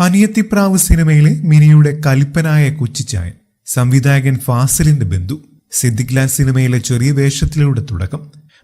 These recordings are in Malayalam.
അനിയത്തിപ്രാവ് സിനിമയിലെ മിനിയുടെ കലിപ്പനായ കൊച്ചിച്ചായൻ. സംവിധായകൻ ഫാസിലിന്റെ ബന്ധു. സിദ്ദിഖ് ലാൽ സിനിമയിലെ ചെറിയ വേഷത്തിലൂടെ തുടക്കം.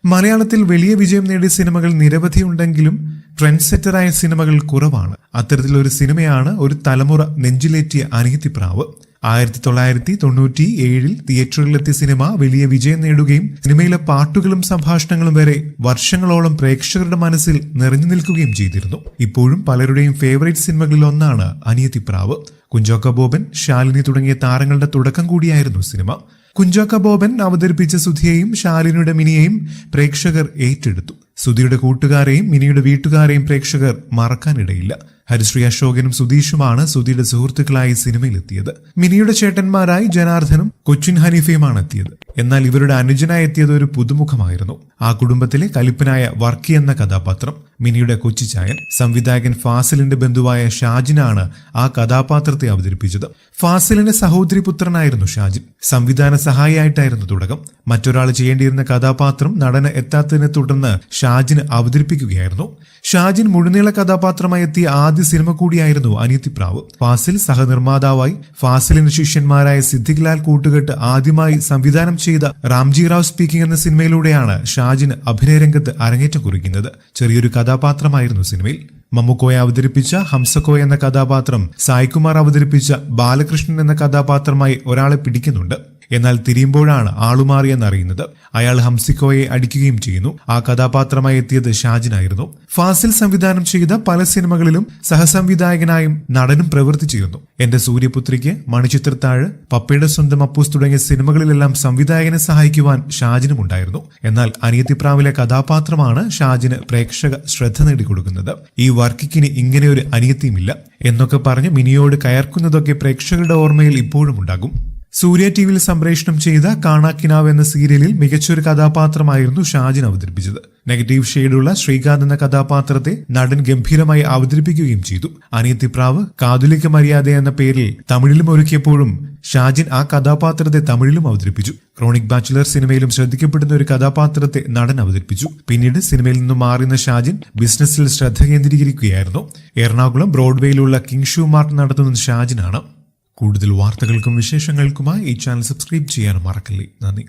മലയാളത്തിൽ വലിയ വിജയം നേടിയ സിനിമകൾ നിരവധിയുണ്ടെങ്കിലും ട്രെൻഡ് സെറ്ററായ സിനിമകൾ കുറവാണ്. അത്തരത്തിലൊരു സിനിമയാണ് ഒരു തലമുറ നെഞ്ചിലേറ്റിയ അനിയത്തിപ്രാവ്. 1997 തിയേറ്ററുകളിലെത്തിയ സിനിമ വലിയ വിജയം നേടുകയും സിനിമയിലെ പാട്ടുകളും സംഭാഷണങ്ങളും വരെ വർഷങ്ങളോളം പ്രേക്ഷകരുടെ മനസ്സിൽ നിറഞ്ഞു നിൽക്കുകയും ചെയ്തിരുന്നു. ഇപ്പോഴും പലരുടെയും ഫേവറേറ്റ് സിനിമകളിൽ ഒന്നാണ് അനിയത്തിപ്രാവ്. കുഞ്ചാക്കോ ബോബൻ, ശാലിനി തുടങ്ങിയ താരങ്ങളുടെ തുടക്കം കൂടിയായിരുന്നു സിനിമ. കുഞ്ചാക്കോ ബോബൻ അവതരിപ്പിച്ച സുധിയെയും ശാലിനിയുടെ മിനിയെയും പ്രേക്ഷകർ ഏറ്റെടുത്തു. സുധിയുടെ കൂട്ടുകാരെയും മിനിയുടെ വീട്ടുകാരെയും പ്രേക്ഷകർ മറക്കാനിടയില്ല. ഹരിശ്രീ അശോകനും സുധീഷുമാണ് സുധിയുടെ സുഹൃത്തുക്കളായി സിനിമയിലെത്തിയത്. മിനിയുടെ ചേട്ടന്മാരായി ജനാർദ്ദനും കൊച്ചിൻ ഹനീഫയുമാണ് എത്തിയത്. എന്നാൽ ഇവരുടെ അനുജനായി എത്തിയത് ഒരു പുതുമുഖമായിരുന്നു. ആ കുടുംബത്തിലെ കലിപ്പനായ വർക്കി എന്ന കഥാപാത്രം മിനിയുടെ കൊച്ചിച്ചായൻ. സംവിധായകൻ ഫാസിലിന്റെ ബന്ധുവായ ഷാജിനാണ് ആ കഥാപാത്രത്തെ അവതരിപ്പിച്ചത്. ഫാസിലിന്റെ സഹോദരി പുത്രനായിരുന്നു ഷാജിൻ. സംവിധാന സഹായിയായിട്ടായിരുന്നു തുടക്കം. മറ്റൊരാൾ ചെയ്യേണ്ടിയിരുന്ന കഥാപാത്രം നടന് എത്താത്തതിനെ തുടർന്ന് ഷാജിന് അവതരിപ്പിക്കുകയായിരുന്നു. ഷാജിൻ മുഴുനീള കഥാപാത്രമായി എത്തിയ ആദ്യ സിനിമ കൂടിയായിരുന്നു അനിയത്തിപ്രാവ്. ഫാസിൽ സഹനിർമ്മാതാവായി. ഫാസിലിന്റെ ശിഷ്യന്മാരായ സിദ്ദിഖ് ലാൽ കൂട്ടുകെട്ട് ആദ്യമായി സംവിധാനം ചെയ്ത റാംജി റാവ് സ്പീക്കിംഗ് എന്ന സിനിമയിലൂടെയാണ് ഷാജിൻ അഭിനയരംഗത്ത് അരങ്ങേറ്റം കുറിക്കുന്നത്. ചെറിയൊരു കഥാപാത്രമായിരുന്നു സിനിമയിൽ. മമ്മുക്കോയെ അവതരിപ്പിച്ച ഹംസക്കോയ എന്ന കഥാപാത്രം സായ്കുമാർ അവതരിപ്പിച്ച ബാലകൃഷ്ണൻ എന്ന കഥാപാത്രമായി ഒരാളെ പിടിക്കുന്നുണ്ട്. എന്നാൽ തിരിയുമ്പോഴാണ് ആളുമാറിയെന്നറിയുന്നത്. അയാൾ ഹംസിക്കോയെ അടിക്കുകയും ചെയ്യുന്നു. ആ കഥാപാത്രമായി എത്തിയത് ഷാജിനായിരുന്നു. ഫാസിൽ സംവിധാനം ചെയ്ത പല സിനിമകളിലും സഹസംവിധായകനായും നടനും പ്രവർത്തിച്ചിരുന്നു. എന്റെ സൂര്യപുത്രിക്ക്, മണിച്ചിത്രത്താഴ്, പപ്പയുടെ സ്വന്തം അപ്പൂസ് തുടങ്ങിയ സിനിമകളിലെല്ലാം സംവിധായകനെ സഹായിക്കുവാൻ ഷാജിനുമുണ്ടായിരുന്നു. എന്നാൽ അനിയത്തിപ്രാവിലെ കഥാപാത്രമാണ് ഷാജിന് പ്രേക്ഷക ശ്രദ്ധ നേടിക്കൊടുക്കുന്നത്. ഈ വർക്കിക്കിനി ഇങ്ങനെ ഒരു അനിയത്തിയുമില്ല എന്നൊക്കെ പറഞ്ഞ് മിനിയോട് കയർക്കുന്നതൊക്കെ പ്രേക്ഷകരുടെ ഓർമ്മയിൽ ഇപ്പോഴും ഉണ്ടാകും. സൂര്യ ടിവിയിൽ സംപ്രേഷണം ചെയ്ത കാണാക്കിനാവ് എന്ന സീരിയലിൽ മികച്ചൊരു കഥാപാത്രമായിരുന്നു ഷാജിൻ അവതരിപ്പിച്ചത്. നെഗറ്റീവ് ഷെയ്ഡുള്ള ശ്രീകാന്ത് എന്ന കഥാപാത്രത്തെ നടൻ ഗംഭീരമായി അവതരിപ്പിക്കുകയും ചെയ്തു. അനിയത്തിപ്രാവ് കാതുലിക മര്യാദ എന്ന പേരിൽ തമിഴിലും ഒരുക്കിയപ്പോഴും ഷാജിൻ ആ കഥാപാത്രത്തെ തമിഴിലും അവതരിപ്പിച്ചു. ക്രോണിക് ബാച്ചിലർ സിനിമയിലും ശ്രദ്ധിക്കപ്പെടുന്ന ഒരു കഥാപാത്രത്തെ നടൻ അവതരിപ്പിച്ചു. പിന്നീട് സിനിമയിൽ നിന്നും മാറുന്ന ഷാജിൻ ബിസിനസ്സിൽ ശ്രദ്ധ കേന്ദ്രീകരിക്കുകയായിരുന്നു. എറണാകുളം ബ്രോഡ്വേയിലുള്ള കിങ് ഷൂ മാർട്ട് നടത്തുന്നത് ഷാജിനാണ്. കൂടുതൽ വാർത്തകൾക്കും വിശേഷങ്ങൾക്കുമായി ഈ ചാനൽ സബ്സ്ക്രൈബ് ചെയ്യാനും മറക്കല്ലേ. നന്ദി.